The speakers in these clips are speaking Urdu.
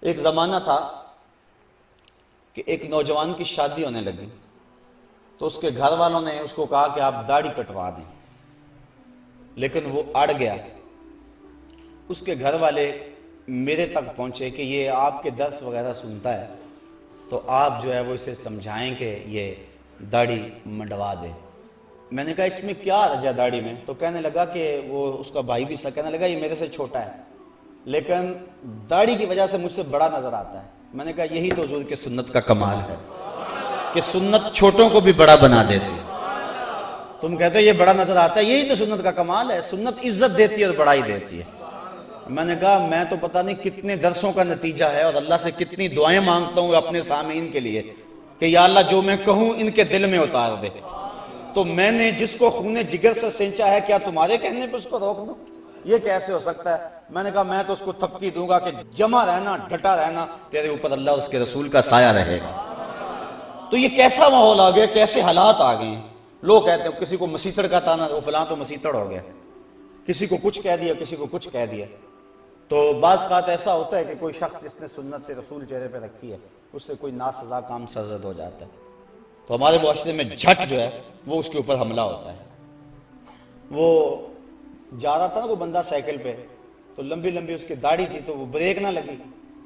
ایک زمانہ تھا کہ ایک نوجوان کی شادی ہونے لگی تو اس کے گھر والوں نے اس کو کہا کہ آپ داڑھی کٹوا دیں، لیکن وہ اڑ گیا۔ اس کے گھر والے میرے تک پہنچے کہ یہ آپ کے درس وغیرہ سنتا ہے تو آپ جو ہے وہ اسے سمجھائیں کہ یہ داڑھی منڈوا دے۔ میں نے کہا اس میں کیا حرج ہے داڑھی میں؟ تو کہنے لگا کہ وہ اس کا بھائی بھی کہنے لگا یہ میرے سے چھوٹا ہے لیکن داڑھی کی وجہ سے مجھ سے بڑا نظر آتا ہے۔ میں نے کہا یہی تو حضور کے سنت کا کمال ہے کہ سنت چھوٹوں کو بھی بڑا بنا دیتی ہے۔ تم کہتے یہ بڑا نظر آتا ہے، یہی تو سنت کا کمال ہے، سنت عزت دیتی ہے اور بڑائی دیتی ہے۔ میں نے کہا میں تو پتہ نہیں کتنے درسوں کا نتیجہ ہے اور اللہ سے کتنی دعائیں مانگتا ہوں اپنے سامعین کے لیے کہ یا اللہ جو میں کہوں ان کے دل میں اتار دے۔ تو میں نے جس کو خون جگر سے سینچا ہے کیا تمہارے کہنے پہ اس کو روک دوں؟ یہ کیسے ہو سکتا ہے؟ میں نے کہا میں تو اس کو تھپکی دوں گا کہ جمع رہنا، ڈٹا رہنا، تیرے اوپر اللہ اس کے رسول کا سایہ رہے گا۔ تو یہ کیسا ماحول آ گیا، کیسے حالات آ گئے ہیں۔ لوگ کہتے ہیں کسی کو مسیتڑ کا تانا، وہ فلاں تو مسیتڑ ہو گیا، کسی کو کچھ کہہ دیا، کسی کو کچھ کہہ دیا۔ تو بعض اوقات ایسا ہوتا ہے کہ کوئی شخص جس نے سنت رسول چہرے پہ رکھی ہے اس سے کوئی ناسزا کام سرزد ہو جاتا ہے تو ہمارے معاشرے میں جھٹ جو ہے وہ اس کے اوپر حملہ ہوتا ہے۔ وہ جا رہا تھا نا وہ بندہ سائیکل پہ، تو لمبی لمبی اس کی داڑھی تھی تو وہ بریک نہ لگی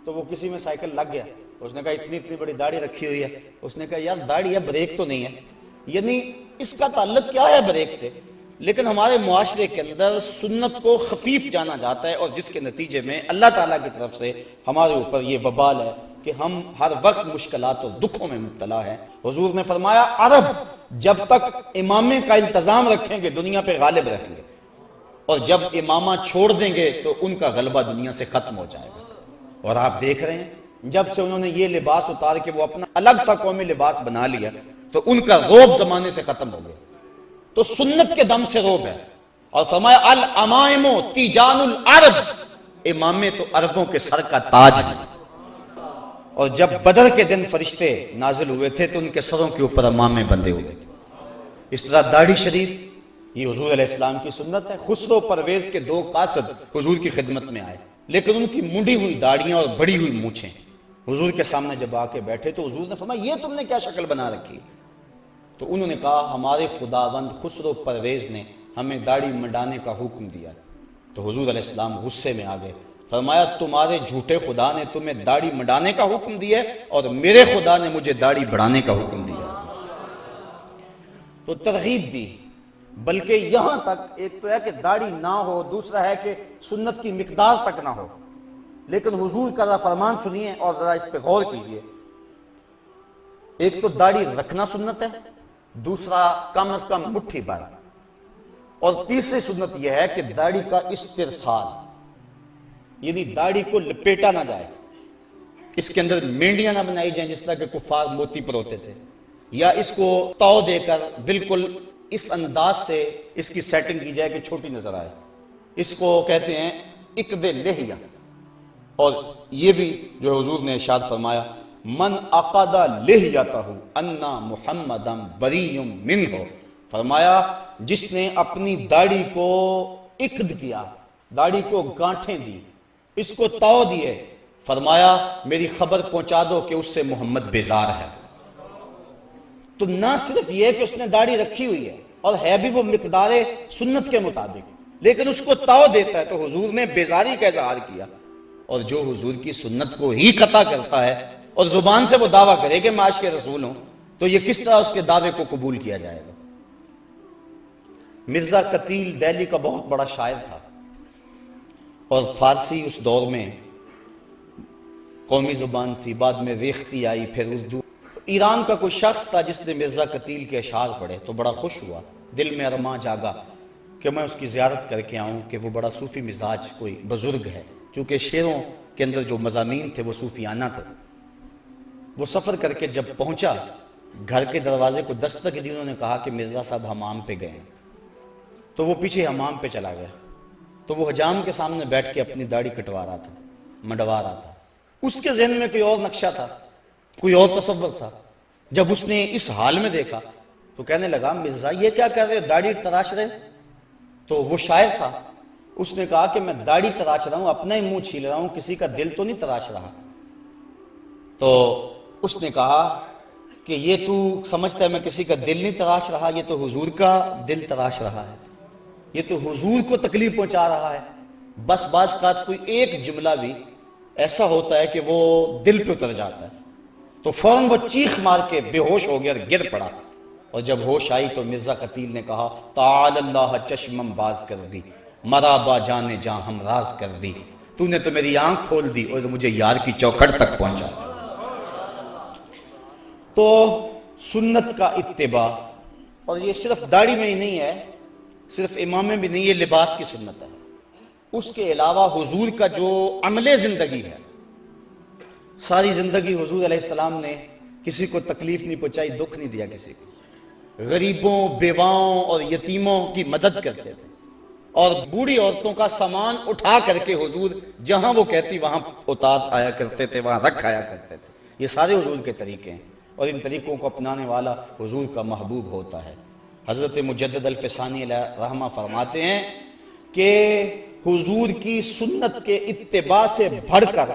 تو وہ کسی میں سائیکل لگ گیا۔ اس نے کہا اتنی بڑی داڑھی رکھی ہوئی ہے۔ اس نے کہا یار داڑھی ہے، بریک تو نہیں ہے، یعنی اس کا تعلق کیا ہے بریک سے؟ لیکن ہمارے معاشرے کے اندر سنت کو خفیف جانا جاتا ہے اور جس کے نتیجے میں اللہ تعالیٰ کی طرف سے ہمارے اوپر یہ وبال ہے کہ ہم ہر وقت مشکلات اور دکھوں میں مبتلا ہیں۔ حضور نے فرمایا عرب جب تک امامے کا التزام رکھیں گے دنیا پہ غالب رہیں گے، اور جب امامہ چھوڑ دیں گے تو ان کا غلبہ دنیا سے ختم ہو جائے گا۔ اور آپ دیکھ رہے ہیں جب سے انہوں نے یہ لباس اتار کے وہ اپنا الگ سا قومی لباس بنا لیا تو ان کا رعب زمانے سے ختم ہو گیا۔ تو سنت کے دم سے رعب ہے۔ اور فرمایا الامائم تیجان العرب، امامے تو عربوں کے سر کا تاج ہے۔ اور جب بدر کے دن فرشتے نازل ہوئے تھے تو ان کے سروں کے اوپر امامے بندھے ہوئے تھے۔ اس طرح داڑھی شریف یہ حضور علیہ السلام کی سنت ہے۔ خسرو پرویز کے دو قاصد حضور کی خدمت میں آئے لیکن ان کی منڈی ہوئی داڑیاں اور بڑی ہوئی مونچھیں حضور کے سامنے جب آ کے بیٹھے تو حضور نے فرمایا یہ تم نے کیا شکل بنا رکھی؟ تو انہوں نے کہا ہمارے خداوند خسرو پرویز نے ہمیں داڑھی منڈانے کا حکم دیا۔ تو حضور علیہ السلام غصے میں آ گئے، فرمایا تمہارے جھوٹے خدا نے تمہیں داڑھی منڈانے کا حکم دیا اور میرے خدا نے مجھے داڑھی بڑھانے کا حکم دیا۔ تو ترغیب دی، بلکہ یہاں تک ایک تو ہے کہ داڑھی نہ ہو، دوسرا ہے کہ سنت کی مقدار تک نہ ہو۔ لیکن حضور کا فرمان سنیے اور ذرا اس پہ غور کیجئے۔ ایک تو داڑھی رکھنا سنت ہے، دوسرا کم از کم مٹھی بھر، اور تیسری سنت یہ ہے کہ داڑھی کا استرسال، یعنی داڑھی کو لپیٹا نہ جائے، اس کے اندر مینڈیاں نہ بنائی جائیں جس طرح کہ کفار موتی پروتے تھے، یا اس کو تو دے کر بالکل اس انداز سے اس کی سیٹنگ کی جائے کہ چھوٹی نظر آئے۔ اس کو کہتے ہیں اقد لحیہ۔ اور یہ بھی جو حضور نے ارشاد فرمایا من عقد لحیتہ انا محمدا بری منہ، فرمایا جس نے اپنی داڑھی کو عقد کیا، داڑھی کو گانٹھیں دی، اس کو تو دیے، فرمایا میری خبر پہنچا دو کہ اس سے محمد بیزار ہے۔ تو نہ صرف یہ کہ اس نے داڑھی رکھی ہوئی ہے اور ہے بھی وہ مقدار سنت کے مطابق، لیکن اس کو تو دیتا ہے، تو حضور نے بیزاری کا اظہار کیا۔ اور جو حضور کی سنت کو ہی قطع کرتا ہے اور زبان سے وہ دعویٰ کرے کہ میں عاشق رسول ہوں، تو یہ کس طرح اس کے دعوے کو قبول کیا جائے گا؟ مرزا قتیل دہلی کا بہت بڑا شاعر تھا اور فارسی اس دور میں قومی زبان تھی، بعد میں ریختی آئی، پھر اردو۔ ایران کا کوئی شخص تھا جس نے مرزا قتیل کے اشعار پڑھے تو بڑا خوش ہوا، دل میں ارماں جاگا کہ میں اس کی زیارت کر کے آؤں کہ وہ بڑا صوفی مزاج کوئی بزرگ ہے، چونکہ شعروں کے اندر جو مضامین تھے وہ صوفیانہ تھے۔ وہ سفر کر کے جب پہنچا، گھر کے دروازے کو دستک دی، انہوں نے کہا کہ مرزا صاحب حمام پہ گئے ہیں، تو وہ پیچھے حمام پہ چلا گیا۔ تو وہ حجام کے سامنے بیٹھ کے اپنی داڑھی کٹوا رہا تھا، منڈوا رہا تھا۔ اس کے ذہن میں کوئی اور نقشہ تھا، کوئی اور تصور تھا۔ جب اس نے اس حال میں دیکھا تو کہنے لگا مرزا یہ کیا کر رہے، داڑھی تراش رہے؟ تو وہ شاعر تھا، اس نے کہا کہ میں داڑھی تراش رہا ہوں، اپنا ہی منہ چھیل رہا ہوں، کسی کا دل تو نہیں تراش رہا۔ تو اس نے کہا کہ یہ تو سمجھتا ہے میں کسی کا دل نہیں تراش رہا، یہ تو حضور کا دل تراش رہا ہے، یہ تو حضور کو تکلیف پہنچا رہا ہے۔ بس بعض کا کوئی ایک جملہ بھی ایسا ہوتا ہے کہ وہ دل پہ اتر جاتا ہے، تو فوراً وہ چیخ مار کے بے ہوش ہو گیا اور گر پڑا، اور جب ہوش آئی تو مرزا قتیل نے کہا تعال اللہ چشمم باز کر دی، مرا با جانے جاں ہم راز کر دی، تو نے تو میری آنکھ کھول دی اور مجھے یار کی چوکھٹ تک پہنچا۔ تو سنت کا اتباع، اور یہ صرف داڑھی میں ہی نہیں ہے، صرف امامے بھی نہیں، یہ لباس کی سنت ہے، اس کے علاوہ حضور کا جو عمل زندگی ہے، ساری زندگی حضور علیہ السلام نے کسی کو تکلیف نہیں پہنچائی، دکھ نہیں دیا کسی کو، غریبوں، بیواؤں اور یتیموں کی مدد کرتے تھے، اور بوڑھی عورتوں کا سامان اٹھا کر کے حضور جہاں وہ کہتی وہاں اتار آیا کرتے تھے، وہاں رکھ آیا کرتے تھے۔ یہ سارے حضور کے طریقے ہیں، اور ان طریقوں کو اپنانے والا حضور کا محبوب ہوتا ہے۔ حضرت مجدد الفسانی علیہ رحمہ فرماتے ہیں کہ حضور کی سنت کے اتباع سے بڑھ کر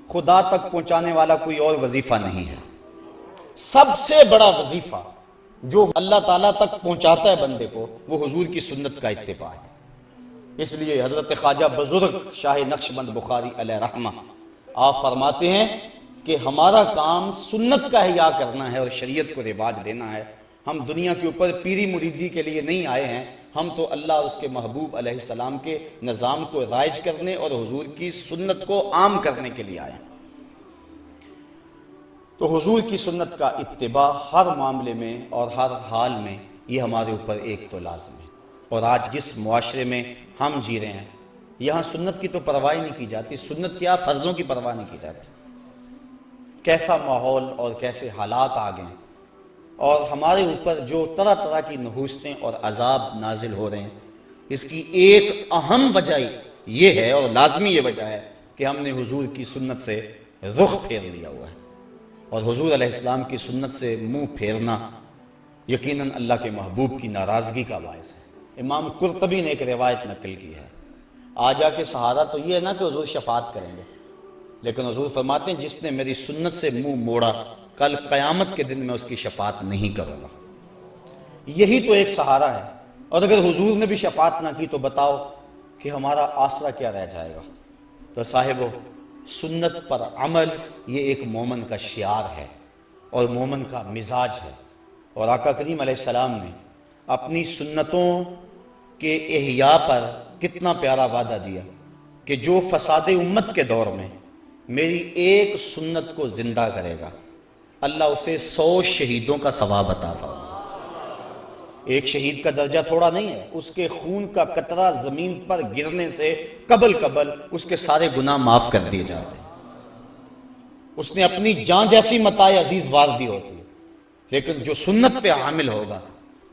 خدا تک پہنچانے والا کوئی اور وظیفہ نہیں ہے۔ سب سے بڑا وظیفہ جو اللہ تعالیٰ تک پہنچاتا ہے بندے کو، وہ حضور کی سنت کا اتباع ہے۔ اس لیے حضرت خواجہ بزرگ شاہ نقشبند بخاری علیہ رحمہ آپ فرماتے ہیں کہ ہمارا کام سنت کا احیاء کرنا ہے اور شریعت کو رواج دینا ہے۔ ہم دنیا کے اوپر پیری مریدی کے لیے نہیں آئے ہیں، ہم تو اللہ اور اس کے محبوب علیہ السلام کے نظام کو رائج کرنے اور حضور کی سنت کو عام کرنے کے لیے آئے ہیں۔ تو حضور کی سنت کا اتباع ہر معاملے میں اور ہر حال میں یہ ہمارے اوپر ایک تو لازم ہے۔ اور آج جس معاشرے میں ہم جی رہے ہیں، یہاں سنت کی تو پرواہ نہیں کی جاتی، سنت کیا فرضوں کی پرواہ نہیں کی جاتی۔ کیسا ماحول اور کیسے حالات آ گئے، اور ہمارے اوپر جو طرح طرح کی نحوستیں اور عذاب نازل ہو رہے ہیں، اس کی ایک اہم وجہ یہ ہے اور لازمی یہ وجہ ہے کہ ہم نے حضور کی سنت سے رخ پھیر لیا ہوا ہے، اور حضور علیہ السلام کی سنت سے منہ پھیرنا یقیناً اللہ کے محبوب کی ناراضگی کا باعث ہے۔ امام قرطبی نے ایک روایت نقل کی ہے، آ جا کے سہارا تو یہ ہے نا کہ حضور شفاعت کریں گے، لیکن حضور فرماتے ہیں جس نے میری سنت سے منہ موڑا کل قیامت کے دن میں اس کی شفاعت نہیں کروں گا۔ یہی تو ایک سہارا ہے، اور اگر حضور نے بھی شفاعت نہ کی تو بتاؤ کہ ہمارا آسرا کیا رہ جائے گا۔ تو صاحبو، سنت پر عمل یہ ایک مومن کا شعار ہے اور مومن کا مزاج ہے، اور آقا کریم علیہ السلام نے اپنی سنتوں کے احیاء پر کتنا پیارا وعدہ دیا کہ جو فساد امت کے دور میں میری ایک سنت کو زندہ کرے گا، اللہ اسے 100 شہیدوں کا ثواب عطا فرمائے۔ ایک شہید کا درجہ تھوڑا نہیں ہے، اس کے خون کا قطرہ زمین پر گرنے سے قبل اس کے سارے گناہ معاف کر دیے جاتے ہیں۔ اس نے اپنی جان جیسی متاع عزیز وار دی ہوتی ہے، لیکن جو سنت پہ عامل ہوگا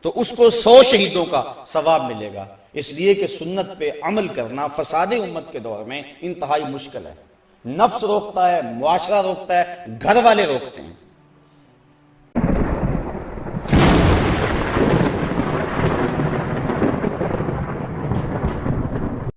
تو اس کو 100 شہیدوں کا ثواب ملے گا، اس لیے کہ سنت پہ عمل کرنا فساد امت کے دور میں انتہائی مشکل ہے۔ نفس روکتا ہے، معاشرہ روکتا ہے، گھر والے روکتے ہیں،